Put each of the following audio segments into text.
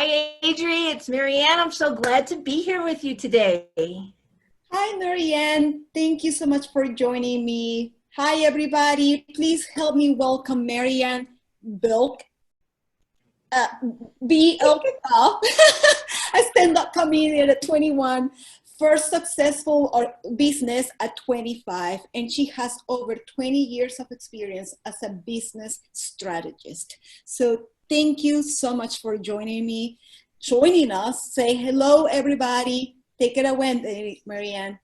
Hi, Adri. It's Marianne. I'm so glad to be here with you today. Hi, Marianne. Thank you so much for joining me. Hi, everybody. Please help me welcome Marianne Bilk. B-L-K, a stand-up comedian at 21, first successful business at 25, and she has over 20 years of experience as a business strategist. So thank you so much for joining us. Say hello, everybody. Take it away, Marianne.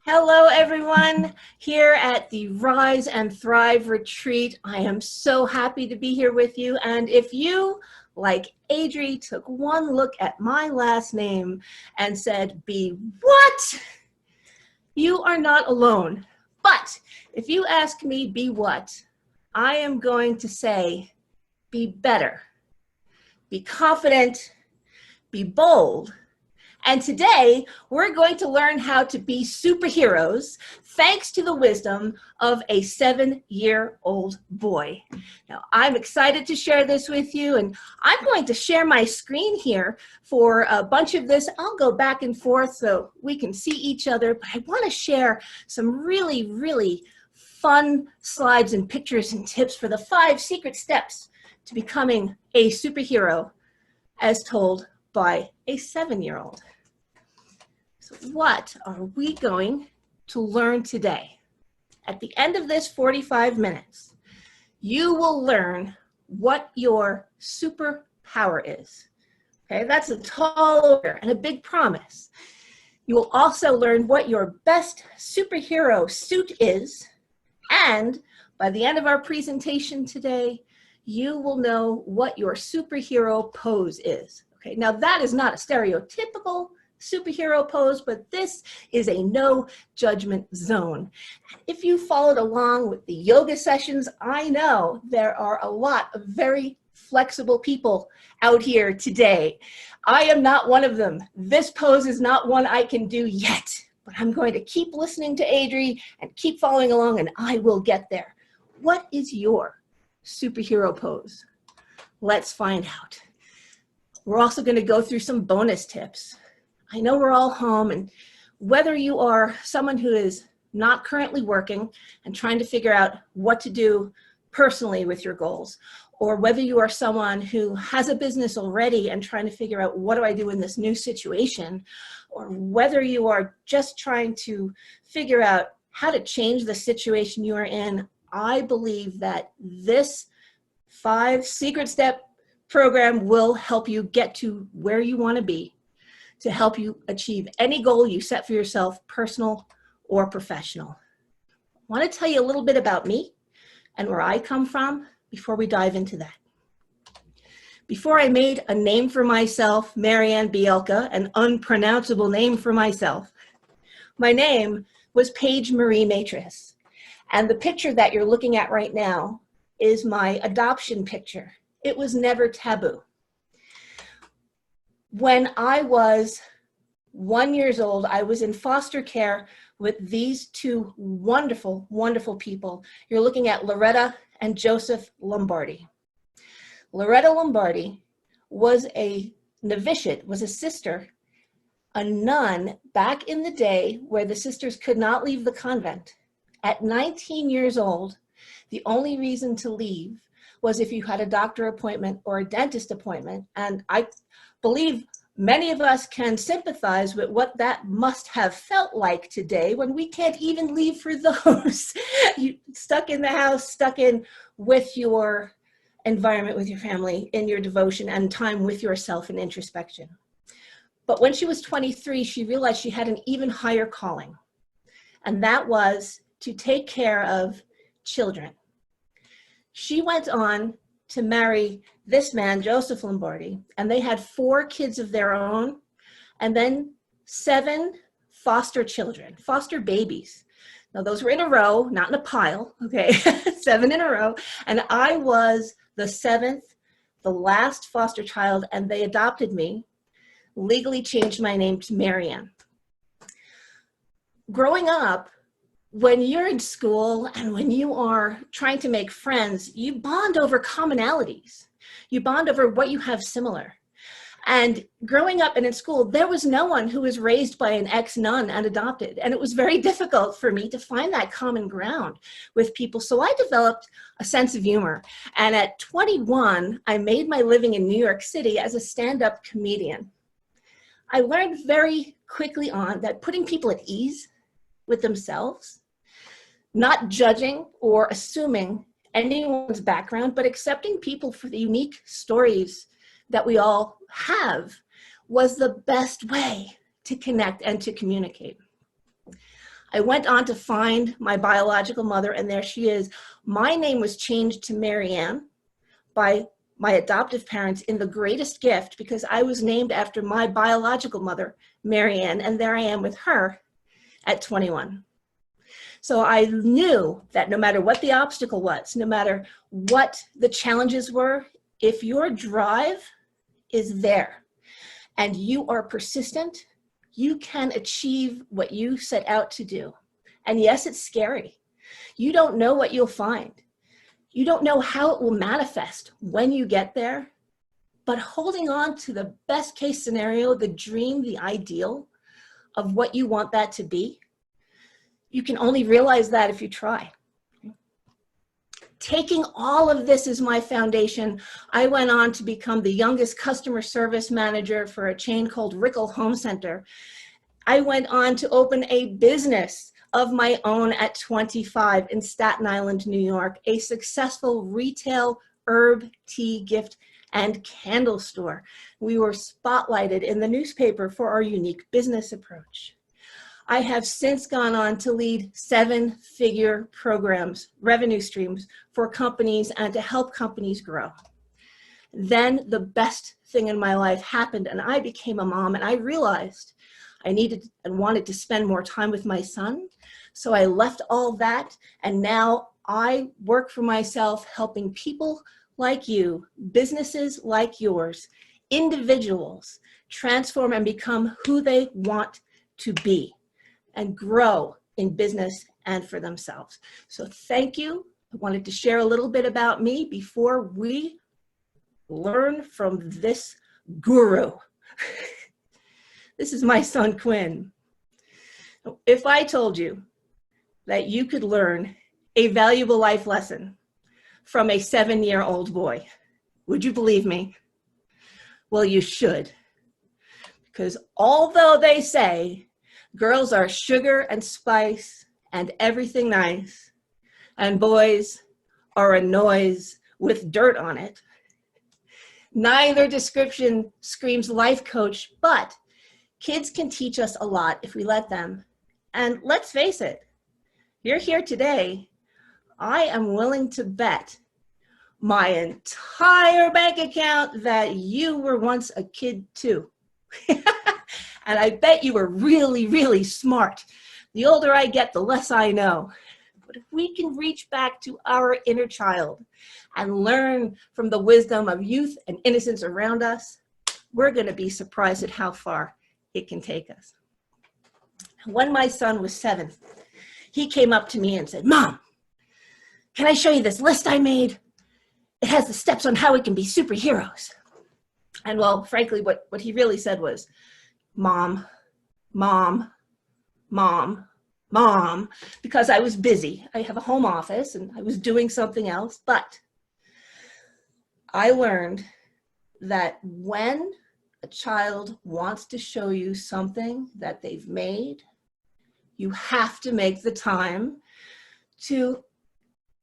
Hello, everyone, here at the Rise and Thrive Retreat. I am so happy to be here with you. And if you, like Adri, took one look at my last name and said, "Be what?" You are not alone. But if you ask me, "Be what?" I am going to say, be better, be confident, be bold. And today, we're going to learn how to be superheroes thanks to the wisdom of a 7-year-old boy. Now, I'm excited to share this with you, and I'm going to share my screen here for a bunch of this. I'll go back and forth so we can see each other, but I want to share some really, really fun slides and pictures and tips for the 5 secret steps to becoming a superhero as told by a 7-year-old. So what are we going to learn today? At the end of this 45 minutes, you will learn what your superpower is. Okay, that's a tall order and a big promise. You will also learn what your best superhero suit is, and by the end of our presentation today, you will know what your superhero pose is. Okay, now that is not a stereotypical superhero pose, but this is a no judgment zone. If you followed along with the yoga sessions, I know there are a lot of very flexible people out here today. I am not one of them. This pose is not one I can do yet, but I'm going to keep listening to Adri and keep following along, and I will get there. What is your superhero pose? Let's find out. We're also going to go through some bonus tips. I know we're all home, and whether you are someone who is not currently working and trying to figure out what to do personally with your goals, or whether you are someone who has a business already and trying to figure out what do I do in this new situation, or whether you are just trying to figure out how to change the situation you are in, I believe that this 5 secret step program will help you get to where you want to be, to help you achieve any goal you set for yourself, personal or professional. I want to tell you a little bit about me and where I come from before we dive into that. Before I made a name for myself, Marianne Bielka, an unpronounceable name for myself, my name was Paige Marie Matris. And the picture that you're looking at right now is my adoption picture. It was never taboo. When I was 1 year old, I was in foster care with these 2 wonderful, wonderful people. You're looking at Loretta and Joseph Lombardi. Loretta Lombardi was a novitiate, was a sister, a nun back in the day where the sisters could not leave the convent. At 19 years old, the only reason to leave was if you had a doctor appointment or a dentist appointment. And I believe many of us can sympathize with what that must have felt like today when we can't even leave for those. You stuck in the house, stuck in with your environment, with your family, in your devotion and time with yourself and introspection. But when she was 23, she realized she had an even higher calling, and that was to take care of children. She went on to marry this man, Joseph Lombardi, and they had 4 kids of their own, and then 7 foster children, foster babies. Now those were in a row, not in a pile, okay, 7 in a row, and I was the 7th, the last foster child, and they adopted me, legally changed my name to Marianne. Growing up, when you're in school and when you are trying to make friends, you bond over commonalities. You bond over what you have similar. And growing up and in school, there was no one who was raised by an ex-nun and adopted. And it was very difficult for me to find that common ground with people. So I developed a sense of humor. And at 21, I made my living in New York City as a stand-up comedian. I learned very quickly on that putting people at ease with themselves, not judging or assuming anyone's background, but accepting people for the unique stories that we all have, was the best way to connect and to communicate. I went on to find my biological mother, and there she is. My name was changed to Marianne by my adoptive parents in the greatest gift, because I was named after my biological mother, Marianne, and there I am with her at 21. So I knew that no matter what the obstacle was, no matter what the challenges were, if your drive is there and you are persistent, you can achieve what you set out to do. And yes, it's scary. You don't know what you'll find. You don't know how it will manifest when you get there, but holding on to the best case scenario, the dream, the ideal of what you want that to be, you can only realize that if you try. Taking all of this as my foundation, I went on to become the youngest customer service manager for a chain called Rickle Home Center. I went on to open a business of my own at 25 in Staten Island, New York, a successful retail herb, tea, gift, and candle store. We were spotlighted in the newspaper for our unique business approach. I have since gone on to lead 7-figure programs, revenue streams for companies and to help companies grow. Then the best thing in my life happened and I became a mom, and I realized I needed and wanted to spend more time with my son. So I left all that, and now I work for myself, helping people like you, businesses like yours, individuals transform and become who they want to be and grow in business and for themselves. So thank you. I wanted to share a little bit about me before we learn from this guru. This is my son, Quinn. If I told you that you could learn a valuable life lesson from a 7-year-old boy, would you believe me? Well, you should. Because although they say girls are sugar and spice and everything nice, and boys are a noise with dirt on it, neither description screams life coach, but kids can teach us a lot if we let them. And let's face it, you're here today. I am willing to bet my entire bank account that you were once a kid too. And I bet you were really, really smart. The older I get, the less I know. But if we can reach back to our inner child and learn from the wisdom of youth and innocence around us, we're going to be surprised at how far it can take us. When my son was 7, he came up to me and said, "Mom, can I show you this list I made? It has the steps on how we can be superheroes." And well, frankly, what he really said was, "Mom, mom, mom, mom," because I was busy. I have a home office and I was doing something else. But I learned that when a child wants to show you something that they've made, you have to make the time to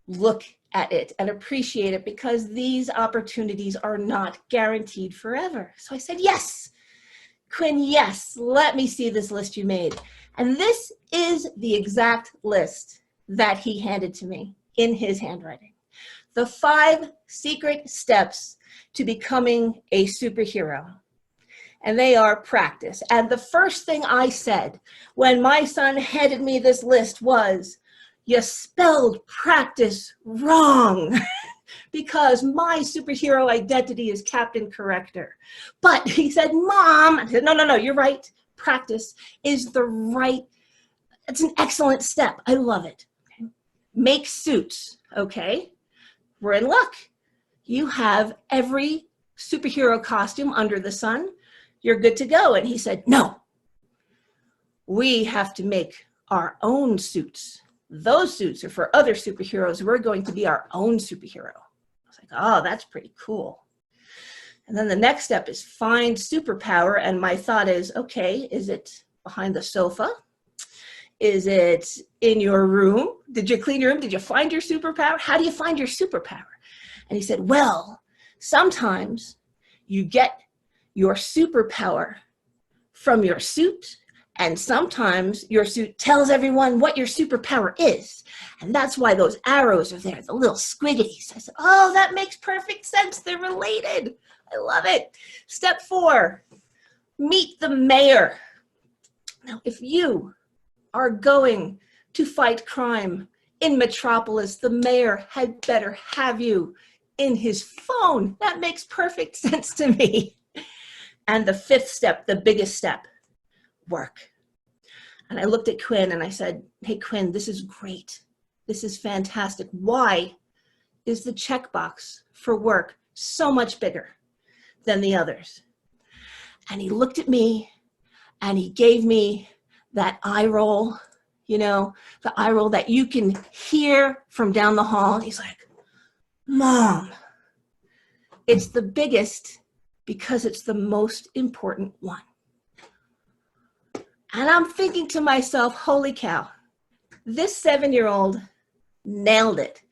look at it and appreciate it, because these opportunities are not guaranteed forever. So I said, "Yes, Quinn, yes, let me see this list you made." And this is the exact list that he handed to me in his handwriting. The 5 secret steps to becoming a superhero. And they are practice. And the first thing I said when my son handed me this list was, "You spelled practice wrong," because my superhero identity is Captain Corrector. But he said, "Mom," I said, no, you're right. Practice is it's an excellent step. I love it. Okay. Make suits, okay? We're in luck. You have every superhero costume under the sun. you're good to go. And he said, no, we have to make our own suits. Those suits are for other superheroes. We're going to be our own superhero. I was like, oh, that's pretty cool. And then the next step is find superpower. And my thought is, okay, is it behind the sofa? Is it in your room? Did you clean your room? Did you find your superpower? How do you find your superpower? And he said, well, sometimes you get your superpower from your suit, and sometimes your suit tells everyone what your superpower is. And that's why those arrows are there, the little squiggities. I said, oh, that makes perfect sense. They're related. I love it. Step 4, meet the mayor. Now, if you are going to fight crime in Metropolis, the mayor had better have you in his phone. That makes perfect sense to me. And the 5th step, the biggest step, work. And I looked at Quinn and I said, hey, Quinn, this is great. This is fantastic. Why is the checkbox for work so much bigger than the others? And he looked at me and he gave me that eye roll, you know, the eye roll that you can hear from down the hall. He's like, Mom, it's the biggest because it's the most important one. And I'm thinking to myself, holy cow, this 7-year-old nailed it.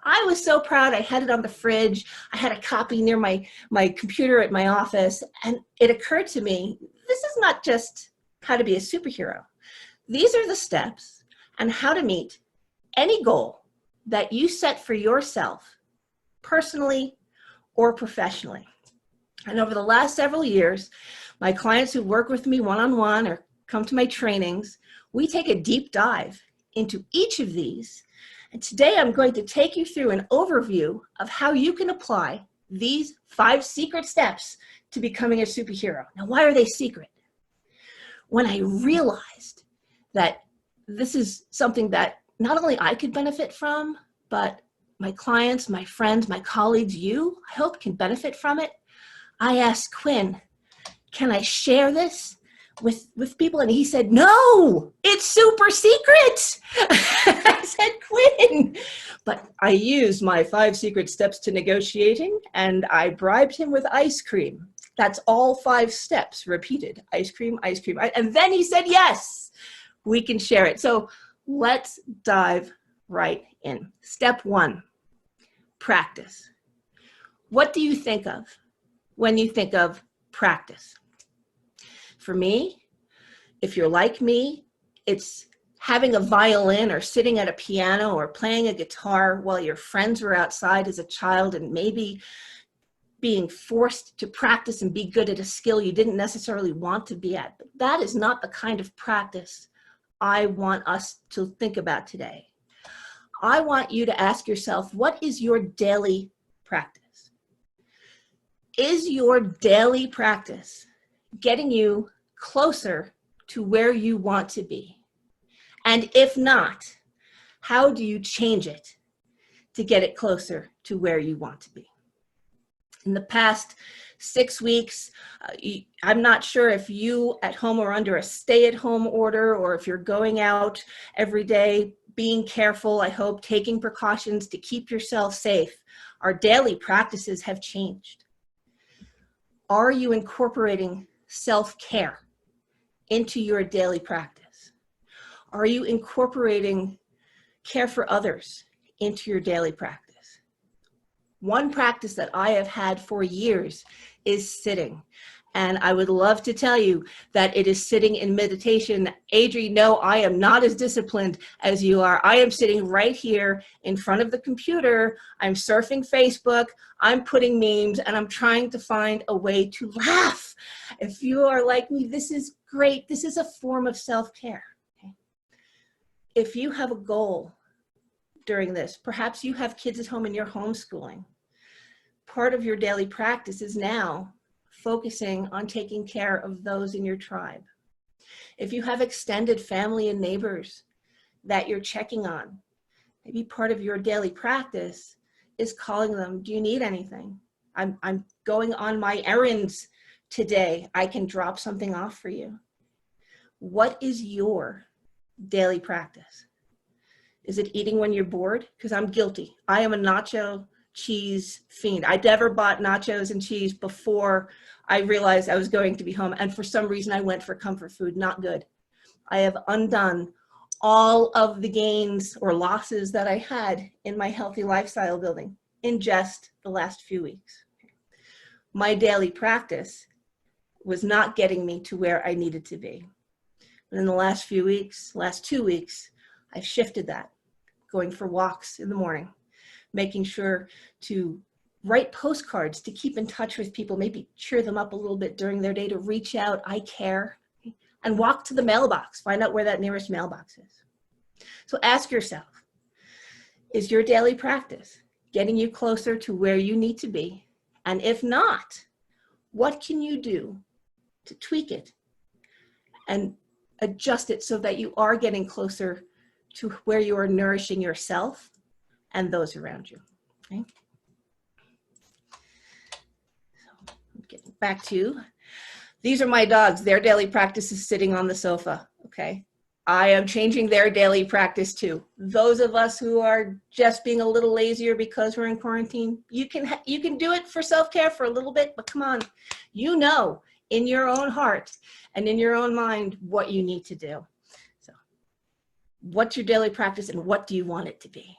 I was so proud. I had it on the fridge. I had a copy near my computer at my office. And it occurred to me, this is not just how to be a superhero. These are the steps on how to meet any goal that you set for yourself, personally or professionally. And over the last several years, my clients who work with me one-on-one or come to my trainings, we take a deep dive into each of these. And today I'm going to take you through an overview of how you can apply these 5 secret steps to becoming a superhero. Now, why are they secret? When I realized that this is something that not only I could benefit from, but my clients, my friends, my colleagues, you, I hope can benefit from it, I asked Quinn, can I share this with people? And he said, no, it's super secret. I said, Quinn. But I used my 5 secret steps to negotiating, and I bribed him with ice cream. That's all 5 steps repeated. Ice cream, ice cream. And then he said, yes, we can share it. So let's dive right in. Step 1, practice. What do you think of when you think of practice? For me, if you're like me, it's having a violin or sitting at a piano or playing a guitar while your friends were outside as a child and maybe being forced to practice and be good at a skill you didn't necessarily want to be at. But that is not the kind of practice I want us to think about today. I want you to ask yourself, what is your daily practice? Is your daily practice getting you closer to where you want to be? And if not, how do you change it to get it closer to where you want to be? In the past 6 weeks, I'm not sure if you at home are under a stay-at-home order or if you're going out every day, being careful, I hope, taking precautions to keep yourself safe. Our daily practices have changed. Are you incorporating self-care into your daily practice? Are you incorporating care for others into your daily practice? One practice that I have had for years is sitting. And I would love to tell you that it is sitting in meditation. Adri, no, I am not as disciplined as you are. I am sitting right here in front of the computer. I'm surfing Facebook. I'm putting memes, and I'm trying to find a way to laugh. If you are like me, this is great. This is a form of self-care. Okay? If you have a goal during this, perhaps you have kids at home and you're homeschooling. Part of your daily practice is now focusing on taking care of those in your tribe. If you have extended family and neighbors that you're checking on, maybe part of your daily practice is calling them, do you need anything? I'm going on my errands today I can drop something off for you, what is your daily practice? Is it eating when you're bored? Because I'm guilty. I am a nacho cheese fiend. I never bought nachos and cheese before I realized I was going to be home. And for some reason, I went for comfort food. Not good. I have undone all of the gains or losses that I had in my healthy lifestyle building in just the last few weeks. My daily practice was not getting me to where I needed to be. But in the last few weeks, last 2 weeks, I've shifted that, going for walks in the morning, making sure to write postcards to keep in touch with people, maybe cheer them up a little bit during their day, to reach out, I care, and walk to the mailbox, find out where that nearest mailbox is. So ask yourself, is your daily practice getting you closer to where you need to be? And if not, what can you do to tweak it and adjust it so that you are getting closer to where you are nourishing yourself and those around you? Okay. So getting back to, these are my dogs. Their daily practice is sitting on the sofa. Okay. I am changing their daily practice too. Those of us who are just being a little lazier because we're in quarantine, you can do it for self-care for a little bit, but come on, you know in your own heart and in your own mind what you need to do. So what's your daily practice and what do you want it to be?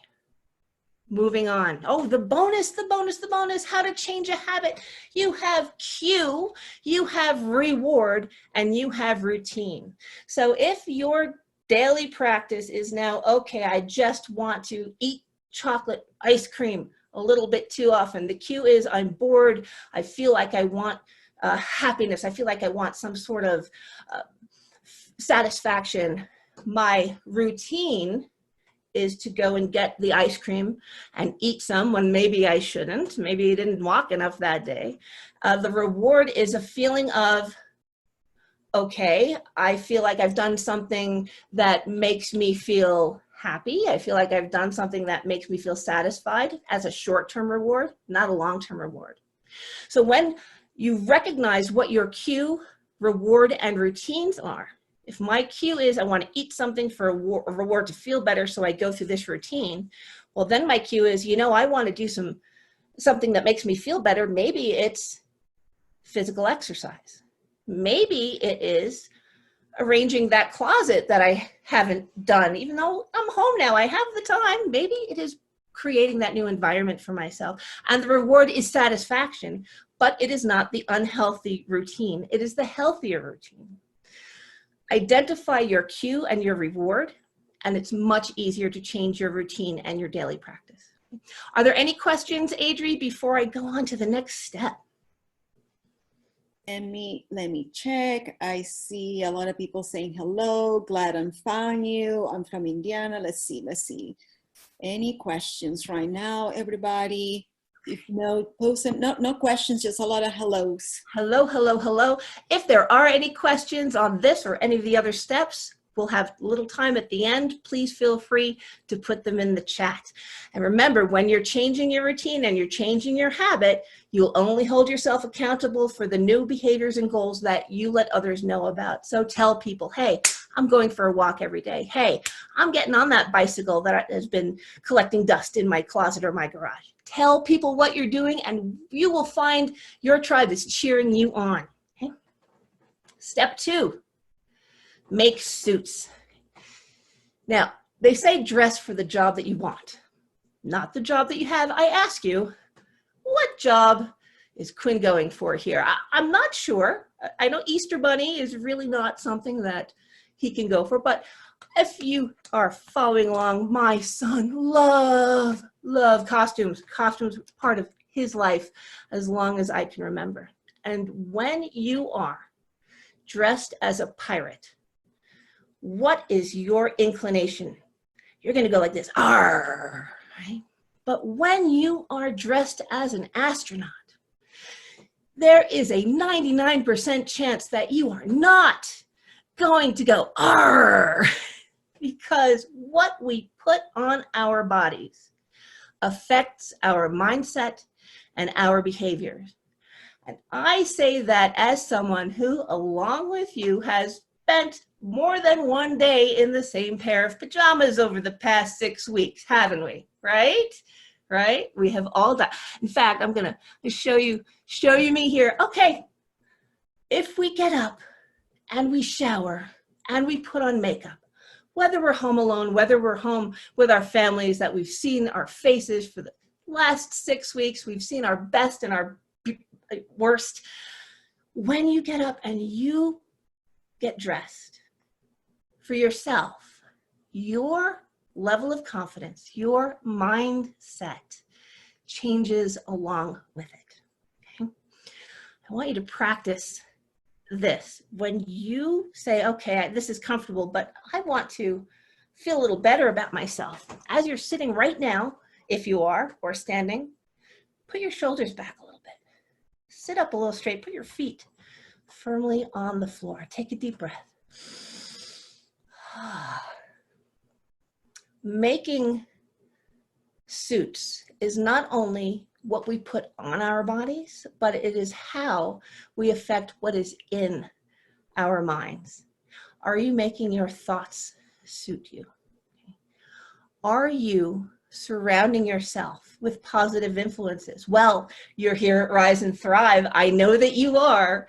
Moving on. Oh, the bonus, how to change a habit. You have cue, you have reward, and you have routine. So if your daily practice is now, okay, I just want to eat chocolate ice cream a little bit too often. The cue is I'm bored. I feel like I want happiness. I feel like I want some sort of satisfaction. My routine is to go and get the ice cream and eat some when maybe I shouldn't. Maybe I didn't walk enough that day. The reward is a feeling of, okay, I feel like I've done something that makes me feel happy. I feel like I've done something that makes me feel satisfied as a short-term reward, not a long-term reward. So when you recognize what your cue, reward, and routines are, if my cue is I want to eat something for a reward to feel better, so I go through this routine, well, then my cue is, I want to do something that makes me feel better. Maybe it's physical exercise. Maybe it is arranging that closet that I haven't done. Even though I'm home now, I have the time. Maybe it is creating that new environment for myself. And the reward is satisfaction, but it is not the unhealthy routine. It is the healthier routine. Identify your cue and your reward, and it's much easier to change your routine and your daily practice. Are there any questions, Adri, before I go on to the next step? Let me check. I see a lot of people saying hello. Glad I found you. I'm from Indiana. Let's see. Any questions right now, everybody? If no, post them. No questions, just a lot of hellos. Hello. If there are any questions on this or any of the other steps, we'll have a little time at the end. Please feel free to put them in the chat. And remember, when you're changing your routine and you're changing your habit, you'll only hold yourself accountable for the new behaviors and goals that you let others know about. So tell people, hey, I'm going for a walk every day. Hey, I'm getting on that bicycle that has been collecting dust in my closet or my garage. Tell people what you're doing and you will find your tribe is cheering you on. Okay? Step 2, make suits. Now, they say dress for the job that you want, not the job that you have. I ask you, what job is Quinn going for here? I'm not sure. I know Easter Bunny is really not something that he can go for, but if you are following along, my son love costumes. Costumes part of his life as long as I can remember. And when you are dressed as a pirate, what is your inclination? You're going to go like this, arr, right? But when you are dressed as an astronaut, there is a 99% chance that you are not going to go, arr, because what we put on our bodies affects our mindset and our behaviors. And I say that as someone who, along with you, has spent more than one day in the same pair of pajamas over the past 6 weeks, haven't we? Right? Right? We have all done. In fact, I'm going to show you me here. Okay. If we get up and we shower and we put on makeup, whether we're home alone, whether we're home with our families, that we've seen our faces for the last 6 weeks, we've seen our best and our worst. When you get up and you get dressed for yourself, your level of confidence, your mindset changes along with it. Okay? I want you to practice this. When you say, okay, this is comfortable, but I want to feel a little better about myself. As you're sitting right now, if you are, or standing, put your shoulders back a little bit. Sit up a little straight. Put your feet firmly on the floor. Take a deep breath. Making suits is not only what we put on our bodies, but it is how we affect what is in our minds. Are you making your thoughts suit you? Are you surrounding yourself with positive influences? Well, you're here at Rise and Thrive. I know that you are.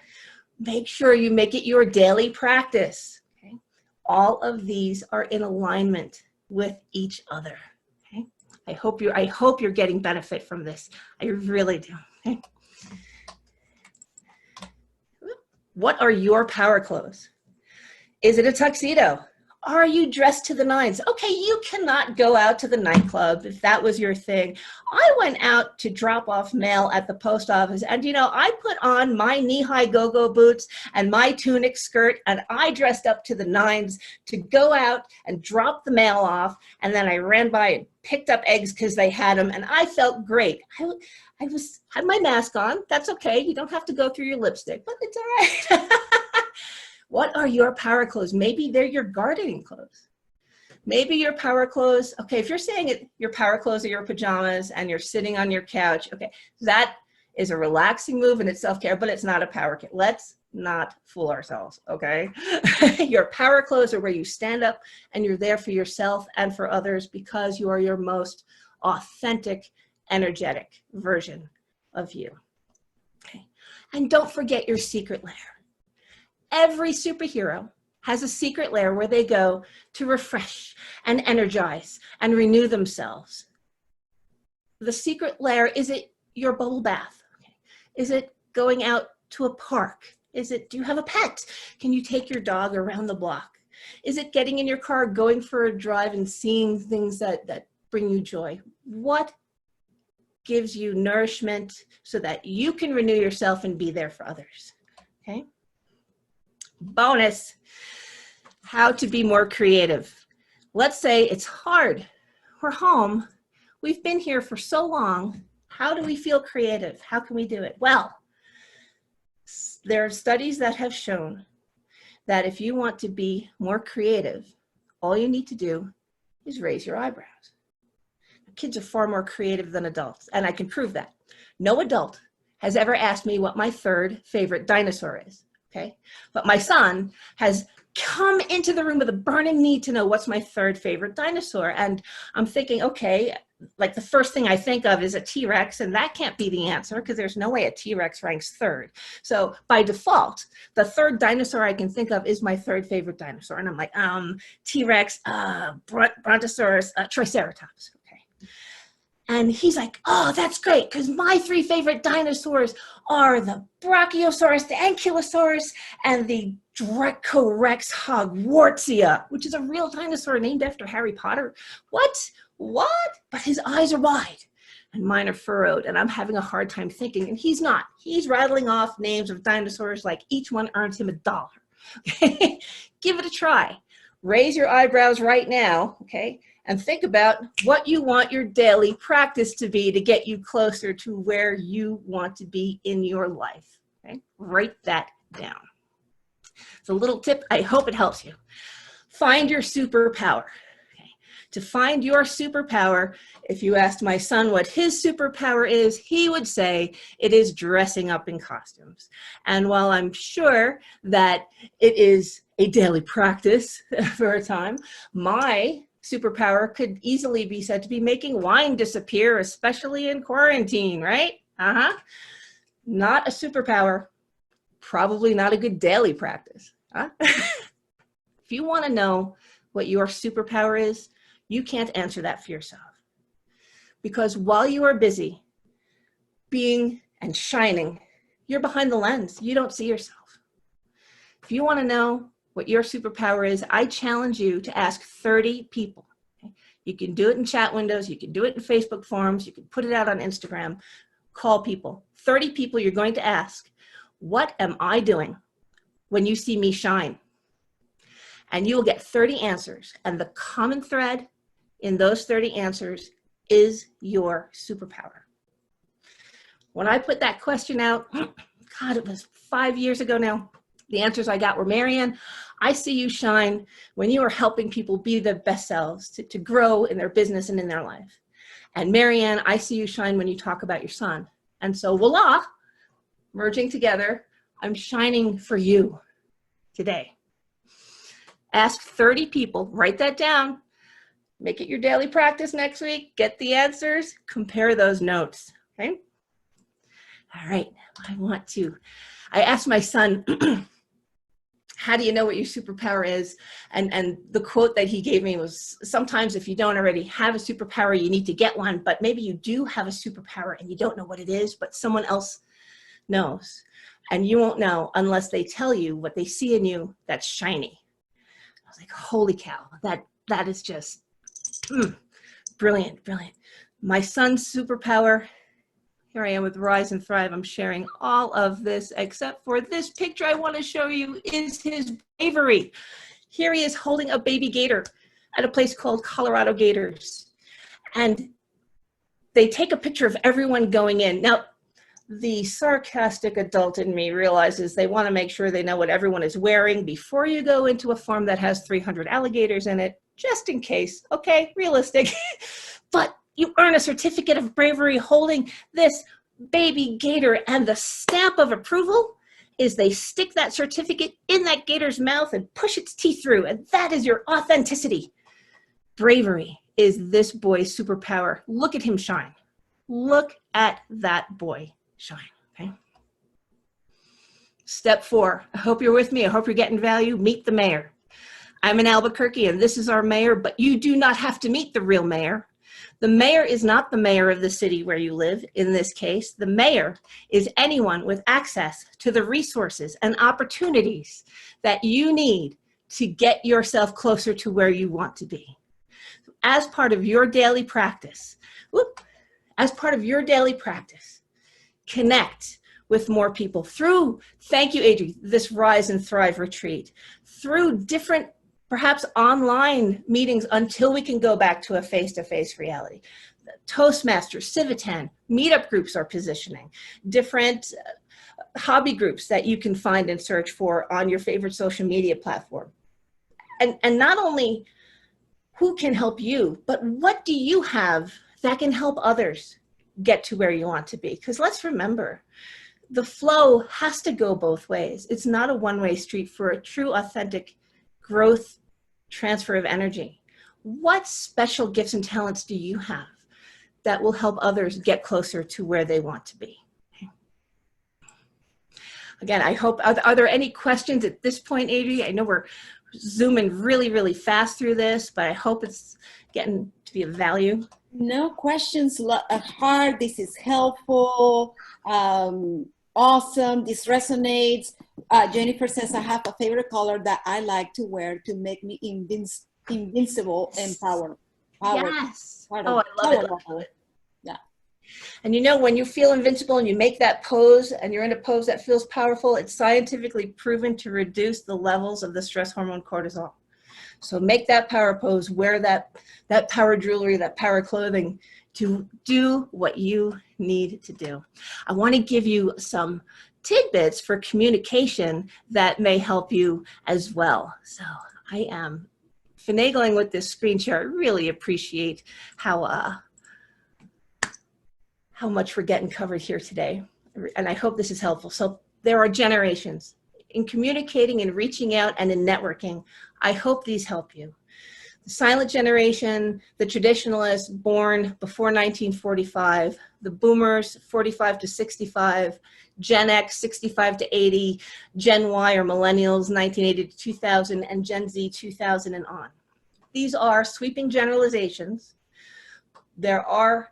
Make sure you make it your daily practice. Okay? All of these are in alignment with each other. Okay? I hope you're getting benefit from this. I really do. Okay? What are your power clothes? Is it a tuxedo? Are you dressed to the nines? Okay, you cannot go out to the nightclub if that was your thing. I went out to drop off mail at the post office, and I put on my knee-high go-go boots and my tunic skirt, and I dressed up to the nines to go out and drop the mail off, and then I ran by and picked up eggs because they had them, and I felt great. I had my mask on. That's okay. You don't have to go through your lipstick, but it's all right. What are your power clothes? Maybe they're your gardening clothes. Maybe your power clothes, okay, if you're saying your power clothes are your pajamas and you're sitting on your couch, okay, that is a relaxing move and it's self-care, but it's not a power kit. Let's not fool ourselves, okay? Your power clothes are where you stand up and you're there for yourself and for others because you are your most authentic, energetic version of you. Okay. And don't forget your secret lair. Every superhero has a secret lair where they go to refresh and energize and renew themselves. The secret lair, is it your bubble bath? Okay. Is it going out to a park? Do you have a pet? Can you take your dog around the block? Is it getting in your car, going for a drive and seeing things that bring you joy? What gives you nourishment so that you can renew yourself and be there for others? Okay. Bonus, how to be more creative. Let's say it's hard. We're home. We've been here for so long. How do we feel creative? How can we do it? Well, there are studies that have shown that if you want to be more creative, all you need to do is raise your eyebrows. Kids are far more creative than adults, and I can prove that. No adult has ever asked me what my third favorite dinosaur is. Okay, but my son has come into the room with a burning need to know what's my third favorite dinosaur. And I'm thinking, okay, like the first thing I think of is a T-Rex, and that can't be the answer because there's no way a T-Rex ranks third. So by default, the third dinosaur I can think of is my third favorite dinosaur. And I'm like, T-Rex, Brontosaurus, Triceratops. Okay. And he's like, oh, that's great, because my three favorite dinosaurs are the Brachiosaurus, the Ankylosaurus, and the Dracorex hogwartsia, which is a real dinosaur named after Harry Potter. What? But his eyes are wide, and mine are furrowed, and I'm having a hard time thinking, and he's not. He's rattling off names of dinosaurs like each one earns him $1. Okay? Give it a try. Raise your eyebrows right now, okay? And think about what you want your daily practice to be to get you closer to where you want to be in your life. Okay? Write that down. It's a little tip. I hope it helps you. Find your superpower. Okay? To find your superpower, if you asked my son what his superpower is, he would say it is dressing up in costumes. And while I'm sure that it is a daily practice for a time, my superpower could easily be said to be making wine disappear, especially in quarantine, right? Not a superpower, probably not a good daily practice. Huh? If you want to know what your superpower is, you can't answer that for yourself. Because while you are busy being and shining, you're behind the lens. You don't see yourself. If you want to know what your superpower is, I challenge you to ask 30 people. Okay? You can do it in chat windows. You can do it in Facebook forums. You can put it out on Instagram. Call people. 30 people you're going to ask, what am I doing when you see me shine? And you will get 30 answers. And the common thread in those 30 answers is your superpower. When I put that question out, God, it was 5 years ago now, the answers I got were, Marianne, I see you shine when you are helping people be their best selves, to grow in their business and in their life. And Marianne, I see you shine when you talk about your son. And so voila, merging together, I'm shining for you today. Ask 30 people, write that down, make it your daily practice next week, get the answers, compare those notes, okay? All right, I asked my son, how do you know what your superpower is? And the quote that he gave me was, sometimes if you don't already have a superpower, you need to get one, but maybe you do have a superpower and you don't know what it is, but someone else knows. And you won't know unless they tell you what they see in you that's shiny. I was like, holy cow, that is just brilliant, brilliant. My son's superpower, here I am with Rise and Thrive. I'm sharing all of this except for this picture I want to show you is his bravery. Here he is holding a baby gator at a place called Colorado Gators. And they take a picture of everyone going in. Now, the sarcastic adult in me realizes they want to make sure they know what everyone is wearing before you go into a farm that has 300 alligators in it, just in case. Okay, realistic. But you earn a certificate of bravery holding this baby gator, and the stamp of approval is they stick that certificate in that gator's mouth and push its teeth through, and that is your authenticity. Bravery is this boy's superpower. Look at him shine. Look at that boy shine, okay? Step 4, I hope you're with me. I hope you're getting value. Meet the mayor. I'm in Albuquerque and this is our mayor, but you do not have to meet the real mayor. The mayor is not the mayor of the city where you live. In this case, the mayor is anyone with access to the resources and opportunities that you need to get yourself closer to where you want to be. As part of your daily practice, connect with more people through, thank you, Adri, this Rise and Thrive retreat, through different, perhaps online meetings until we can go back to a face-to-face reality. Toastmasters, Civitan, meetup groups are positioning, different hobby groups that you can find and search for on your favorite social media platform. And not only who can help you, but what do you have that can help others get to where you want to be? Because let's remember, the flow has to go both ways. It's not a one-way street for a true, authentic growth, transfer of energy. What special gifts and talents do you have that will help others get closer to where they want to be? Okay. Again, I hope, are there any questions at this point, Adri? I know we're zooming really, really fast through this, but I hope it's getting to be of value. No questions hard. This is helpful. Awesome. This resonates. Jennifer says, I have a favorite color that I like to wear to make me invincible and power. Yes. Oh, I love it. Love it. Yeah. And you know, when you feel invincible and you make that pose and you're in a pose that feels powerful, it's scientifically proven to reduce the levels of the stress hormone cortisol. So make that power pose, wear that power jewelry, that power clothing to do what you need to do. I want to give you some tidbits for communication that may help you as well. So I am finagling with this screen share. I really appreciate how much we're getting covered here today. And I hope this is helpful. So there are generations in communicating and reaching out and in networking. I hope these help you. The silent generation, the traditionalists born before 1945, the boomers 45 to 65, Gen X 65 to 80, Gen Y or millennials 1980 to 2000, and Gen Z 2000 and on. These are sweeping generalizations. There are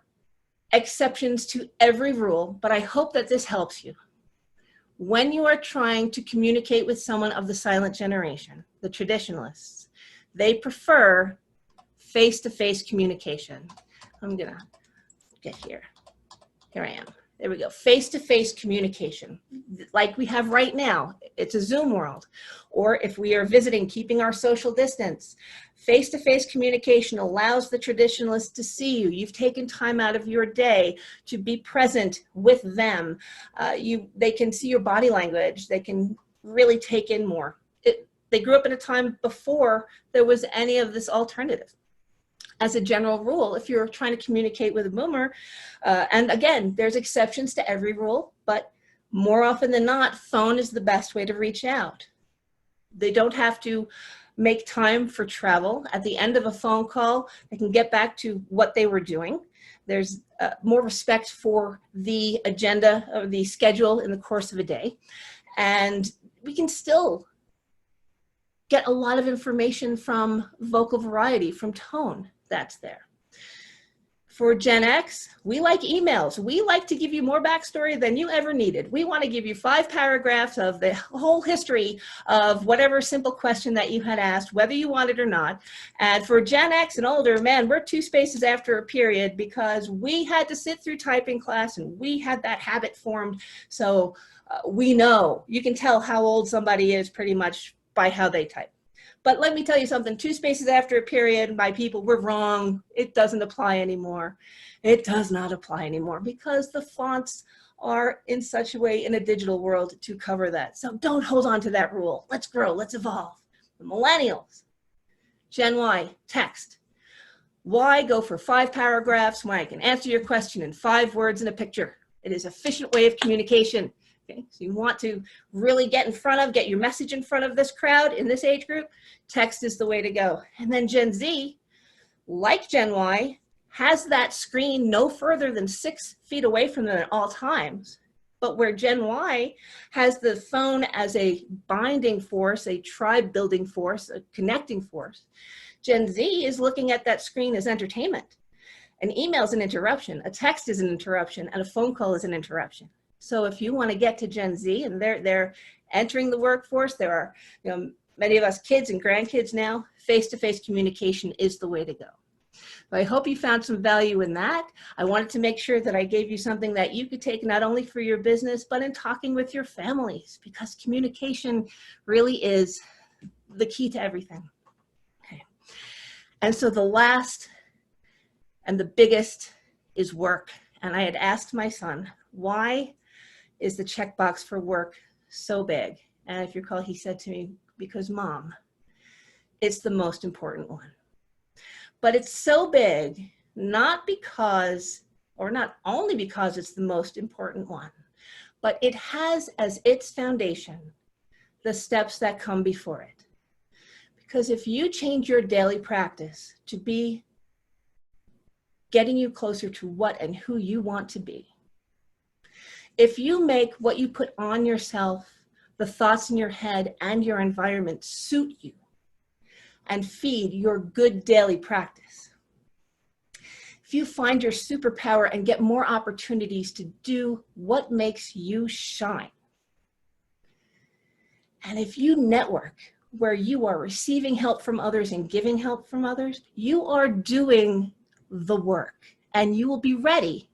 exceptions to every rule, but I hope that this helps you. When you are trying to communicate with someone of the silent generation, the traditionalists, they prefer face-to-face communication. I'm gonna get here. Here I am. There we go. Face-to-face communication, like we have right now. It's a Zoom world. Or if we are visiting, keeping our social distance. Face-to-face communication allows the traditionalists to see you. You've taken time out of your day to be present with them. They can see your body language. They can really take in more. They grew up in a time before there was any of this alternative. As a general rule, if you're trying to communicate with a boomer, and again, there's exceptions to every rule, but more often than not, phone is the best way to reach out. They don't have to make time for travel. At the end of a phone call, they can get back to what they were doing. There's more respect for the agenda or the schedule in the course of a day. And we can still get a lot of information from vocal variety, from tone that's there. For Gen X, we like emails. We like to give you more backstory than you ever needed. We want to give you 5 paragraphs of the whole history of whatever simple question that you had asked, whether you want it or not. And for Gen X and older, man, we're 2 spaces after a period because we had to sit through typing class and we had that habit formed. So we know, you can tell how old somebody is pretty much by how they type. But let me tell you something, 2 spaces after a period, my people, we're wrong. It doesn't apply anymore. It does not apply anymore because the fonts are in such a way in a digital world to cover that. So don't hold on to that rule. Let's grow, let's evolve. The millennials, Gen Y, text. Why go for 5 paragraphs when I can answer your question in 5 words and a picture? It is an efficient way of communication. Okay, so you want to really get in front of, get your message in front of this crowd in this age group, text is the way to go. And then Gen Z, like Gen Y, has that screen no further than 6 feet away from them at all times. But where Gen Y has the phone as a binding force, a tribe building force, a connecting force, Gen Z is looking at that screen as entertainment. An email is an interruption, a text is an interruption, and a phone call is an interruption. So if you want to get to Gen Z and they're entering the workforce, there are many of us kids and grandkids now, face-to-face communication is the way to go. So I hope you found some value in that. I wanted to make sure that I gave you something that you could take not only for your business, but in talking with your families, because communication really is the key to everything. Okay. And so the last and the biggest is work. And I had asked my son, why is the checkbox for work so big? And if you recall, he said to me, because Mom, it's the most important one. But it's so big, not because, or not only because it's the most important one, but it has as its foundation the steps that come before it. Because if you change your daily practice to be getting you closer to what and who you want to be, if you make what you put on yourself, the thoughts in your head and your environment suit you and feed your good daily practice, if you find your superpower and get more opportunities to do what makes you shine, and if you network where you are receiving help from others and giving help from others, you are doing the work and you will be ready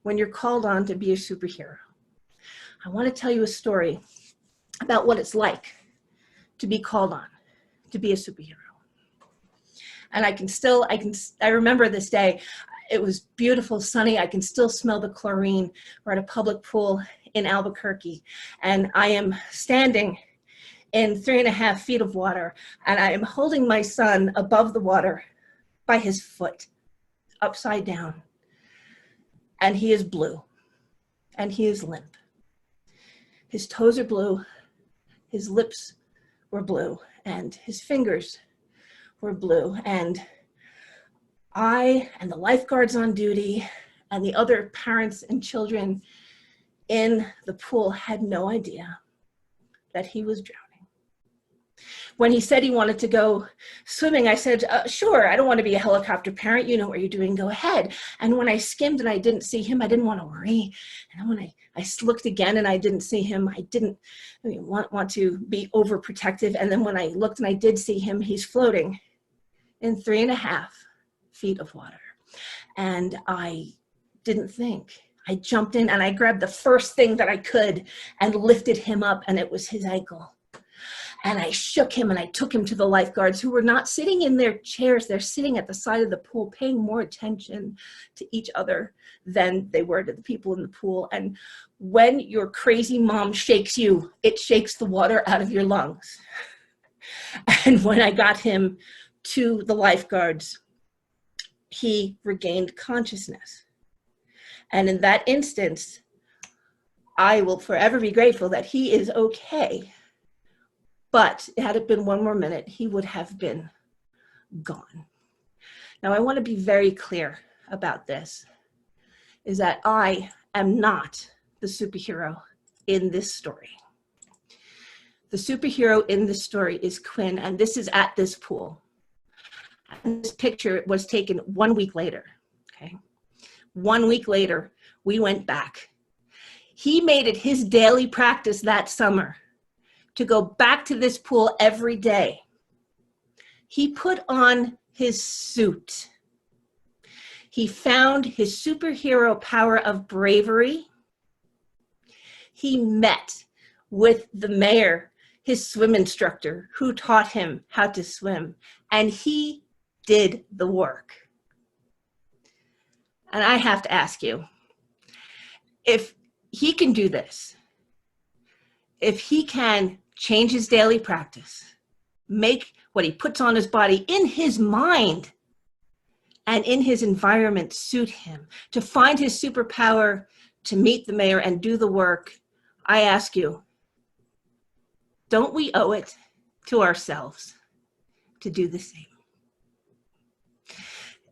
when you're called on to be a superhero. I want to tell you a story about what it's like to be called on to be a superhero. And I remember this day. It was beautiful, sunny. I can still smell the chlorine. We're at a public pool in Albuquerque. And I am standing in 3.5 feet of water, and I am holding my son above the water by his foot, upside down. And he is blue, and he is limp. His toes are blue, his lips were blue, and his fingers were blue. And I and the lifeguards on duty and the other parents and children in the pool had no idea that he was drowning. When he said he wanted to go swimming, I said, sure, I don't want to be a helicopter parent. You know what you're doing, go ahead. And when I skimmed and I didn't see him, I didn't want to worry. And when I looked again and I didn't see him, I didn't want to be overprotective. And then when I looked and I did see him, he's floating in 3.5 feet of water. And I didn't think. I jumped in and I grabbed the first thing that I could and lifted him up, and it was his ankle. And I shook him and I took him to the lifeguards, who were not sitting in their chairs. They're sitting at the side of the pool, paying more attention to each other than they were to the people in the pool. And when your crazy mom shakes you, it shakes the water out of your lungs. And when I got him to the lifeguards, he regained consciousness. And in that instance, I will forever be grateful that he is okay. But had it been one more minute, he would have been gone. Now, I want to be very clear about this, is that I am not the superhero in this story. The superhero in this story is Quinn, and this is at this pool. And this picture was taken 1 week later, okay? 1 week later, we went back. He made it his daily practice that summer to go back to this pool every day. He put on his suit. He found his superhero power of bravery. He met with the mayor, his swim instructor, who taught him how to swim, and he did the work. And I have to ask you, if he can do this, if he can change his daily practice, make what he puts on his body in his mind and in his environment suit him, to find his superpower, to meet the mayor and do the work, I ask you, don't we owe it to ourselves to do the same?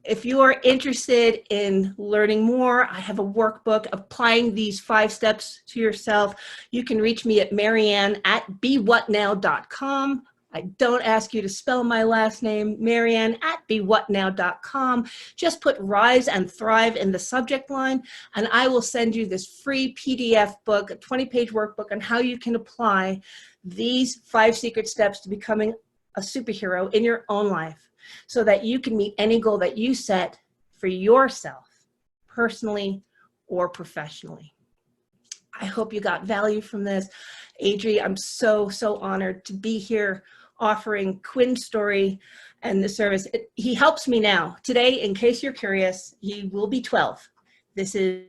If you are interested in learning more, I have a workbook applying these 5 steps to yourself. You can reach me at Marianne at bewhatnow.com. I don't ask you to spell my last name, Marianne at bewhatnow.com. Just put Rise and Thrive in the subject line, and I will send you this free PDF book, a 20-page workbook on how you can apply these 5 secret steps to becoming a superhero in your own life, so that you can meet any goal that you set for yourself, personally or professionally. I hope you got value from this. Adri, I'm so honored to be here offering Quinn's story and the service. He helps me now. Today, in case you're curious, he will be 12. This is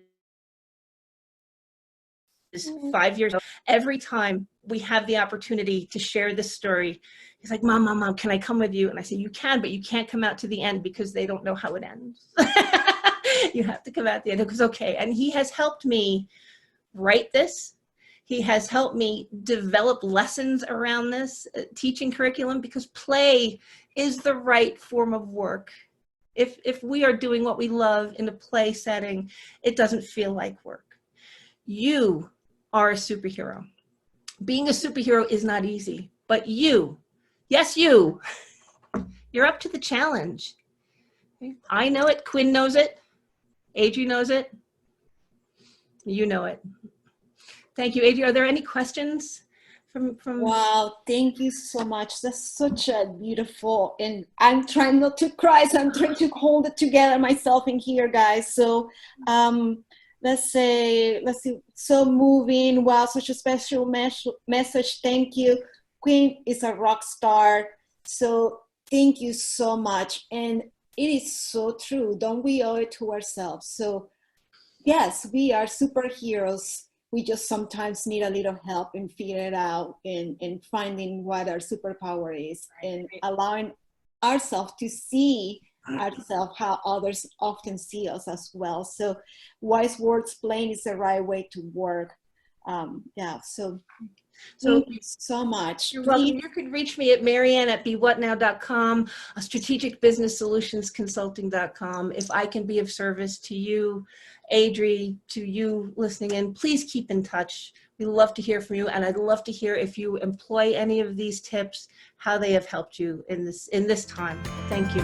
5 years old. Every time we have the opportunity to share this story, he's like, Mom, can I come with you? And I say, you can, but you can't come out to the end because they don't know how it ends. You have to come out at the end. It was okay. And he has helped me write this. He has helped me develop lessons around this teaching curriculum, because play is the right form of work. If we are doing what we love in a play setting, it doesn't feel like work. You are a superhero. Being a superhero is not easy, but you, yes, you're up to the challenge. I know it, Quinn knows it, Adri knows it, you know it. Thank you, Adri. Are there any questions from? Wow, thank you so much. That's such a beautiful, and I'm trying not to cry, so I'm trying to hold it together myself in here, guys. So let's see, so moving. Wow, such a special message. Thank you. Quinn is a rock star. So thank you so much. And it is so true. Don't we owe it to ourselves? So yes, we are superheroes We just sometimes need a little help in figuring it out and finding what our superpower is and allowing ourselves to see ourselves how others often see us as well. So wise words plain is the right way to work. Yeah, so thank you so much. You're welcome. You could reach me at Marianne@BeWhatNow.com, strategicbusinesssolutionsconsulting.com. If I can be of service to you, Adri, to you listening in, please keep in touch. We love to hear from you, and I'd love to hear if you employ any of these tips, how they have helped you in this time. Thank you.